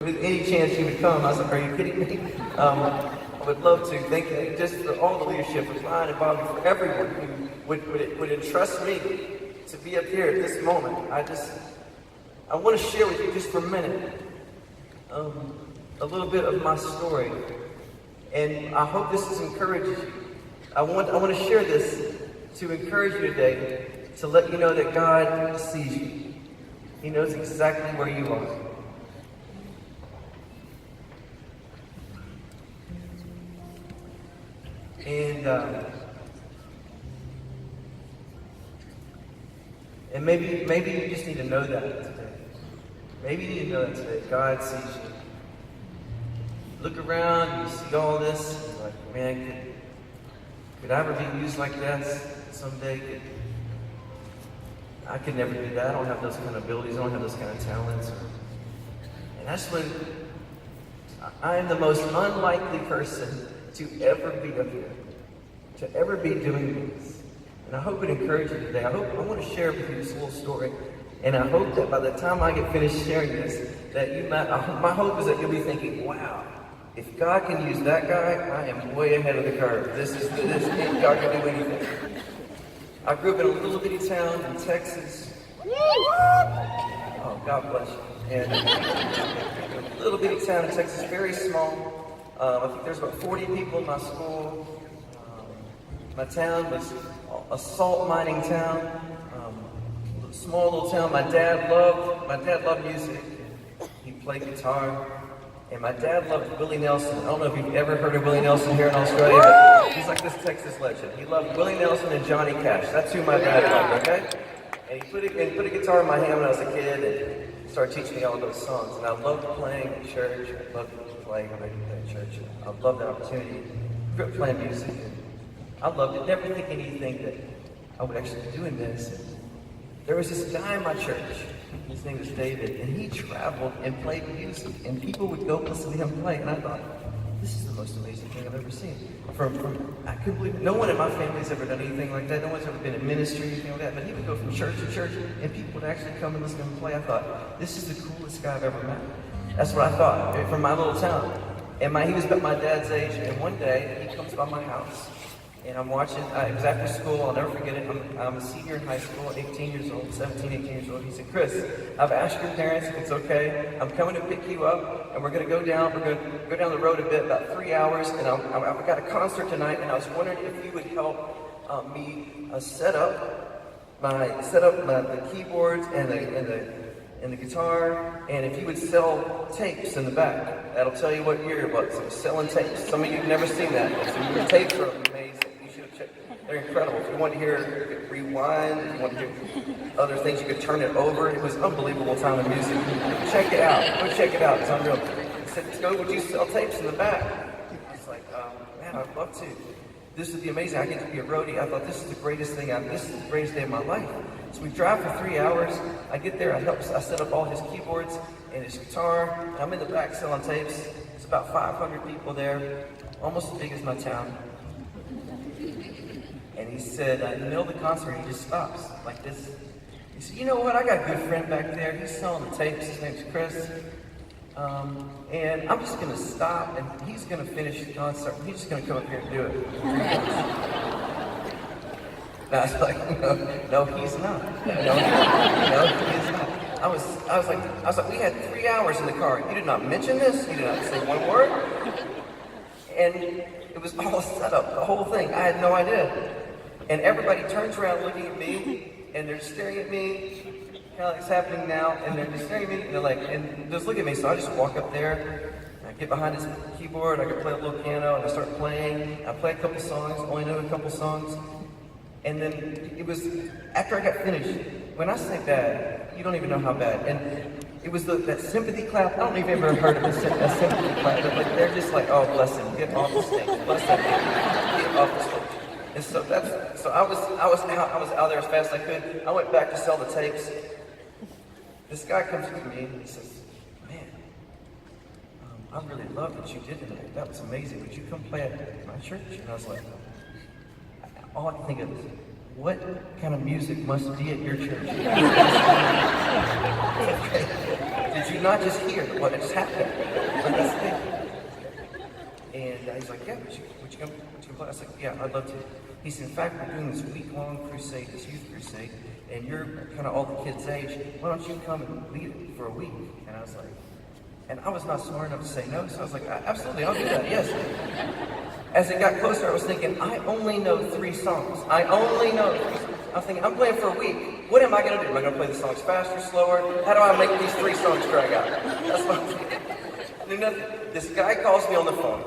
With any chance you would come, I was like, are you kidding me? I would love to. Thank you just for all the leadership, for Brian and Bobby, for everyone who would entrust me to be up here at this moment. I want to share with you just for a minute a little bit of my story. And I hope this encourages you. I want to share this to encourage you today, to let you know that God sees you. He knows exactly where you are. And maybe you just need to know that today. Maybe you need to know that today. God sees you. Look around, you see all this, and like, man, could I ever be used like that someday? I could never do that. I don't have those kind of abilities. I don't have those kind of talents. And that's when I am the most unlikely person to ever be up here, to ever be doing this. And I hope it encourages you today. I want to share with you this little story. And I hope that by the time I get finished sharing this, that you might, my hope is that you'll be thinking, wow, if God can use that guy, I am way ahead of the curve. This God can do anything. I grew up in a little bitty town in Texas. Oh, God bless you. And a little bitty town in Texas, very small. I think there's about 40 people in my school. My town was a salt mining town. Small little town. My dad loved music. He played guitar. And my dad loved Willie Nelson. I don't know if you've ever heard of Willie Nelson here in Australia, but he's like this Texas legend. He loved Willie Nelson and Johnny Cash. That's who my dad loved, okay? And he put a guitar in my hand when I was a kid and started teaching me all those songs. And I loved playing at church. I loved playing when I could play at church. I loved the opportunity. I grew up playing music. I loved it. Never thinking anything that I would actually be doing this. There was this guy in my church. His name was David, and he traveled and played music, and people would go listen to him play. And I thought, this is the most amazing thing I've ever seen. I couldn't believe it. No one in my family has ever done anything like that. No one's ever been in ministry or anything like that. But he would go from church to church, and people would actually come and listen to him play. I thought, this is the coolest guy I've ever met. That's what I thought from my little town. And he was about my dad's age, and one day he comes by my house. And I'm watching, it was after school, I'll never forget it. I'm a senior in high school, 18 years old, 17, 18 years old. He said, Chris, I've asked your parents if it's okay. I'm coming to pick you up, and we're gonna go down the road a bit, about 3 hours, and I've got a concert tonight, and I was wondering if you would help me set up the keyboards and the guitar, and if you would sell tapes in the back. That'll tell you what year it was. It was selling tapes. Some of you have never seen that. So your tapes are amazing. They're incredible. If you want to hear rewind, if you want to hear other things, you could turn it over. It was an unbelievable time in music. Check it out. Go check it out. It's unreal. He said, would you sell tapes in the back? I was like, man, I'd love to. This would be amazing. I get to be a roadie. I thought, this is the greatest day of my life. So we drive for 3 hours. I get there. I set up all his keyboards and his guitar. And I'm in the back selling tapes. It's about 500 people there, almost as big as my town. And he said, in the middle of the concert, he just stops like this. He said, you know what? I got a good friend back there. He's selling the tapes. His name's Chris. And I'm just going to stop, and he's going to finish the concert. He's just going to come up here and do it. And I was like, no, he's not. No, he is not. I was like, we had 3 hours in the car. You did not mention this. You did not say one word. And it was all set up, the whole thing. I had no idea. And everybody turns around looking at me, and they're staring at me, kind of like it's happening now, and they're just staring at me, and they're like, and just look at me. So I just walk up there, and I get behind his keyboard, I can play a little piano, and I start playing. I play a couple songs, only know a couple songs. And then it was, after I got finished, when I say bad, you don't even know how bad. And it was that sympathy clap. I don't know if you've ever heard of a sympathy clap, but like, they're just like, oh, bless him, get off the stage, bless him, get off the stage. And so I was out there as fast as I could. I went back to sell the tapes. This guy comes to me and he says, man, I really love what you did tonight. That was amazing. Would you come play at my church? And I was like, all I can think of is, what kind of music must be at your church? Did you not just hear what just happened? And he's like, yeah, would you come play? I was like, yeah, I'd love to. He said, in fact, we're doing this week-long crusade, this youth crusade, and you're kind of all the kids' age. Why don't you come and lead it for a week? And I was like, and I was not smart enough to say no, so I was like, absolutely, I'll do that, yes. As it got closer, I was thinking, I only know 3 songs. I only know 3 songs. I was thinking, I'm playing for a week. What am I going to do? Am I going to play the songs faster, slower? How do I make these 3 songs drag out? That's what I'm thinking. I knew nothing. This guy calls me on the phone.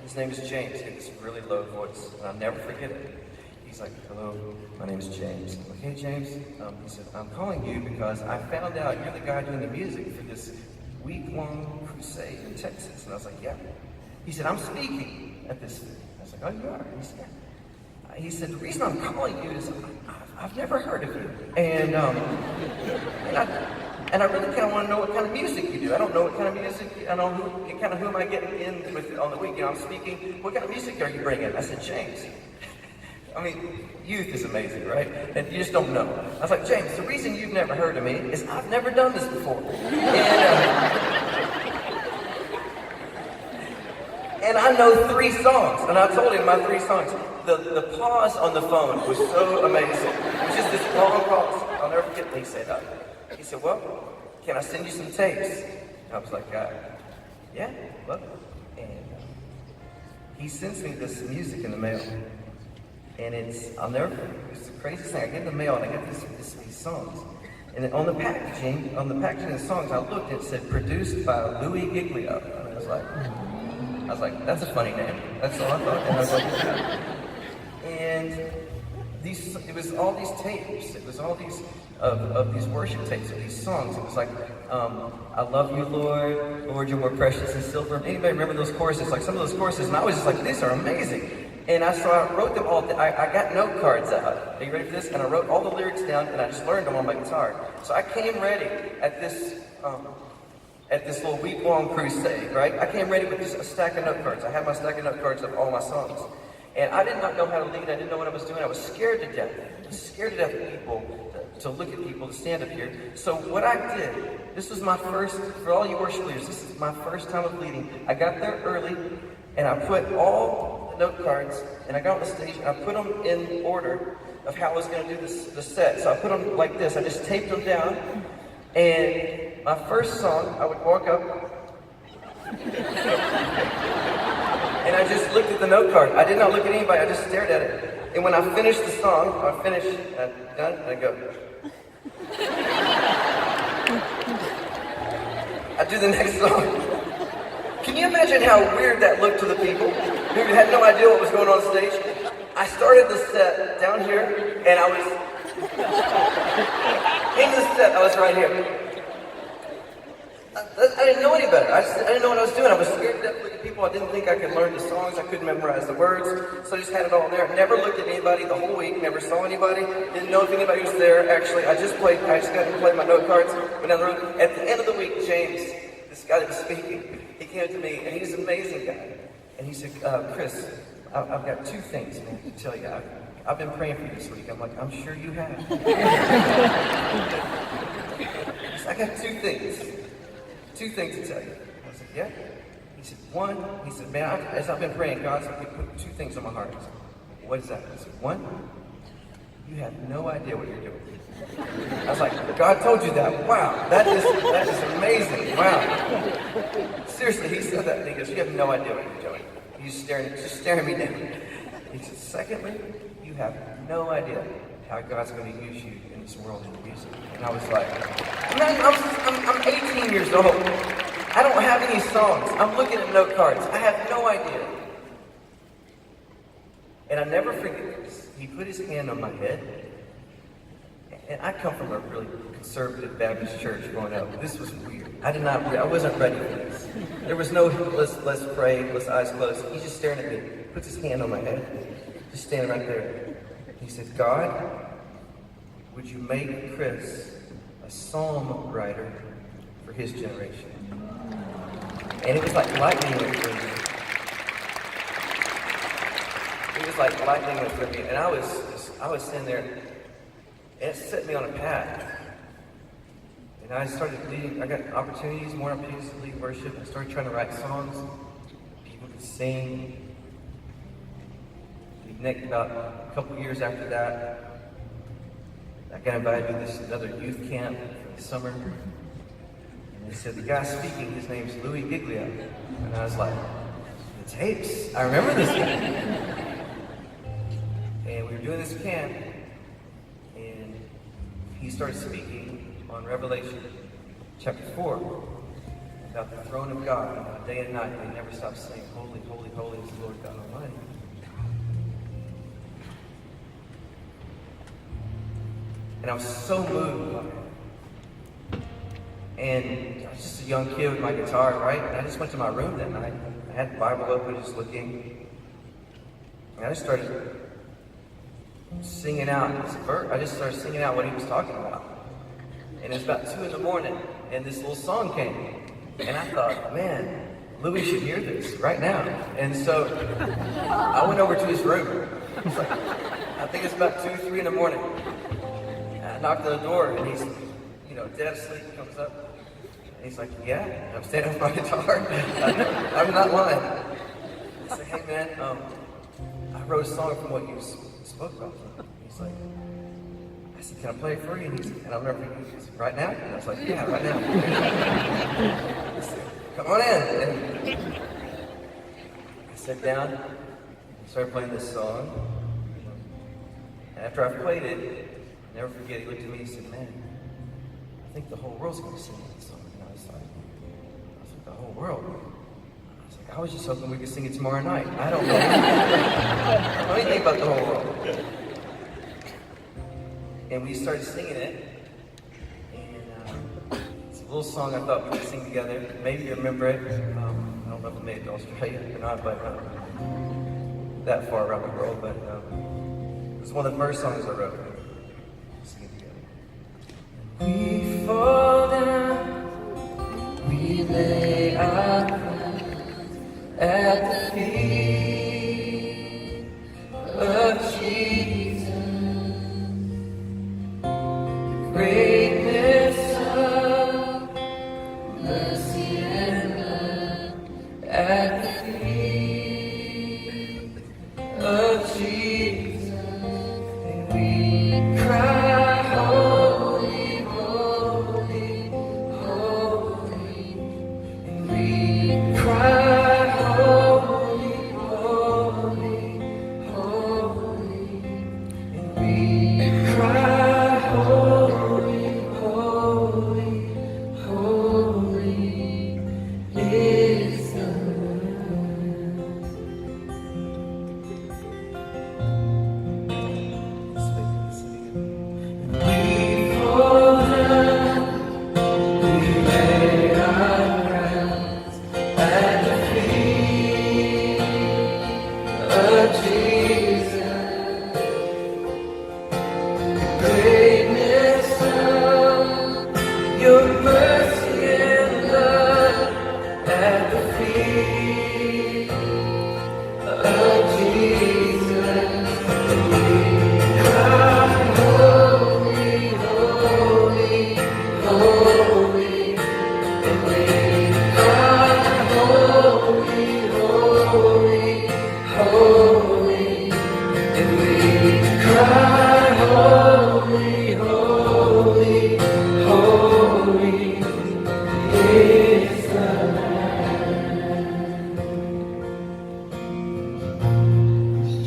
His name is James. He had this really low voice, and I'll never forget it. He's like, hello, my name is James. I'm like, hey, James. He said, I'm calling you because I found out you're the guy doing the music for this week-long crusade in Texas. And I was like, yeah. He said, I'm speaking at this thing. I was like, oh, you are? He said, the reason I'm calling you is I've never heard of you. And I really kind of want to know what kind of music you do. I don't know what kind of music, I don't know who am I getting in with on the week. I'm speaking, what kind of music are you bringing? I said, James. I mean, youth is amazing, right? And you just don't know. I was like, James, the reason you've never heard of me is I've never done this before. And I know 3 songs, and I told him my 3 songs. The pause on the phone was so amazing. It was just this long pause. I'll never forget what he said, well, can I send you some tapes? I was like, yeah, well. And he sends me this music in the mail. And it's the craziest thing. I get the mail and I get these songs. And then on the packaging of the songs, I looked and it said, produced by Louis Giglio. And I was like, that's a funny name. That's all I thought. And I was like, and it was all these tapes. It was all these of these worship tapes of these songs. It was like, I love you, Lord. Lord, you're more precious than silver. Anybody remember those choruses? Like some of those choruses, and I was just like, these are amazing. And so I wrote them all. I got note cards out. Are you ready for this? And I wrote all the lyrics down, and I just learned them on my guitar. So I came ready at this little week-long crusade, right? I came ready with just a stack of note cards. I had my stack of note cards of all my songs. And I did not know how to lead. I didn't know what I was doing. I was scared to death. I was scared to death of people, to look at people, to stand up here. So what I did, this was my first, for all you worship leaders, this is my first time of leading. I got there early, and I put all the note cards, and I got on the stage, and I put them in order of how I was going to do the set. So I put them like this. I just taped them down, and my first song, I would walk up, and I just looked at the note card. I did not look at anybody, I just stared at it. And when I finished the song, done, and I go. I do the next song. Can you imagine how weird that looked to the people who had no idea what was going on stage? I started the set down here, and I was in the set, I was right here. I didn't know any better. I didn't know what I was doing. I was scared to death to look at people. I didn't think I could learn the songs. I couldn't memorize the words. So I just had it all there. Never looked at anybody the whole week. Never saw anybody. Didn't know if anybody was there. Actually, I just got to play my note cards. Went down the road. At the end of the week, James, this guy that was speaking, he came to me, and he's an amazing guy. And he said, Chris, I've got 2 things, man, to tell you. I've been praying for you this week. I'm like, I'm sure you have. He said, I got 2 things. 2 things to tell you. I said, yeah. He said, 1, he said, man, as I've been praying, God's put 2 things on my heart. I said, what is that? I said, 1, you have no idea what you're doing. I was like, God told you that. Wow, that is amazing. Wow. Seriously, he said that. And he goes, you have no idea what you're doing. He's just staring me down. He said, secondly, you have no idea how God's going to use you in this world in music. And I was like, I'm 18 years old. I don't have any songs. I'm looking at note cards. I have no idea. And I never forget this. He put his hand on my head. And I come from a really conservative Baptist church growing up. This was weird. I wasn't ready for this. There was no, let's pray, let's eyes closed. He's just staring at me. Puts his hand on my head. Just standing right there. He said, God, would you make Chris a songwriter for his generation? And it was like lightning went through me. It was like lightning went through me. And I was sitting there, and it set me on a path. And I started leading, I got opportunities, more opportunities to lead worship. I started trying to write songs. People could sing. About a couple years after that, I got invited to this another youth camp for the summer. And they said, the guy speaking, his name's Louis Giglia. And I was like, the tapes, I remember this guy. And we were doing this camp, and he started speaking on Revelation chapter 4 about the throne of God. Day and night, they never stop saying, holy, holy, holy is the Lord God Almighty. And I was so moved by it. And I was just a young kid with my guitar, right? And I just went to my room that night. I had the Bible open, just looking. And I just started singing out this verse. I just started singing out what he was talking about. And it was about 2 a.m, and this little song came. And I thought, man, Louis should hear this right now. And so I went over to his room. It's like, I think it's about 2, 3 a.m. I knocked on the door, and he's, dead asleep. He comes up, and he's like, yeah. And I'm standing with my guitar. I'm not lying. I said, hey man, I wrote a song from what you spoke about. He's like, I said, can I play it for you? And I remember he said, right now? And I was like, yeah, right now. I said, come on in. And I sat down, and started playing this song. And after I played it, never forget, he looked at me and said, man, I think the whole world's going to sing this song. And I was like, the whole world? I was like, I was just hoping we could sing it tomorrow night. I don't know. I don't know anything about the whole world. And we started singing it. And it's a little song I thought we could sing together. Maybe you remember it. I don't know if I made it to Australia or not, but that far around the world. But it was one of the first songs I wrote. We fall down, we lay our crowns at the feet of Jesus. The greatness of mercy and love at the feet of Jesus. And we cry, holy.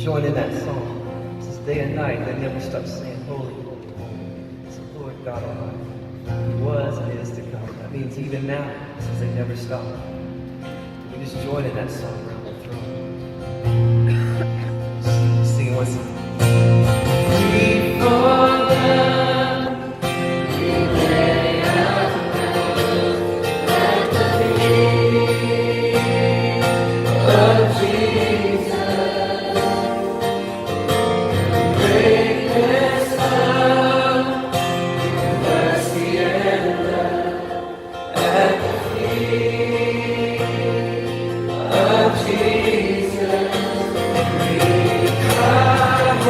Join in that song. It's day and night. They never stop saying, holy, holy, holy. It's the Lord God Almighty. He was and is to come. That means even now, since they never stop. We just join in that song around the throne. Sing it once. We fall down, we lay our crowns at the feet of Jesus. Greatness of mercy and love at the feet of Jesus. We cry.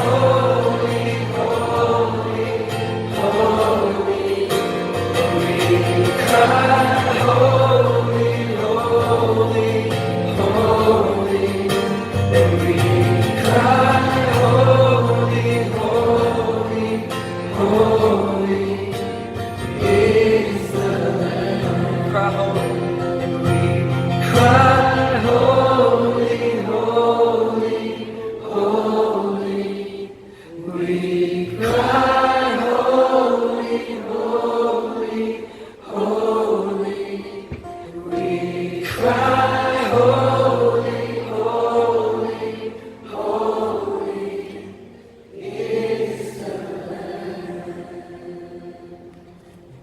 cry, holy, holy, holy is the Lamb.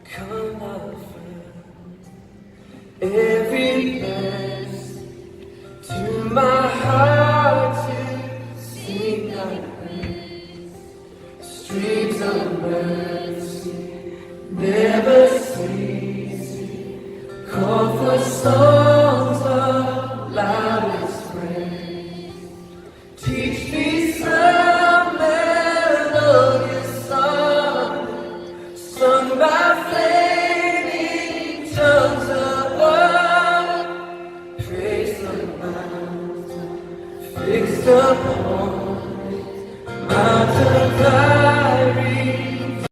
Come offer every praise to my heart to sing thy praise. Streams of mercy never cease. Call for songs of loudest praise. Teach me some melodious song, sung by flaming tongues above. Praise the mountain, fixed upon it, mountain cloud.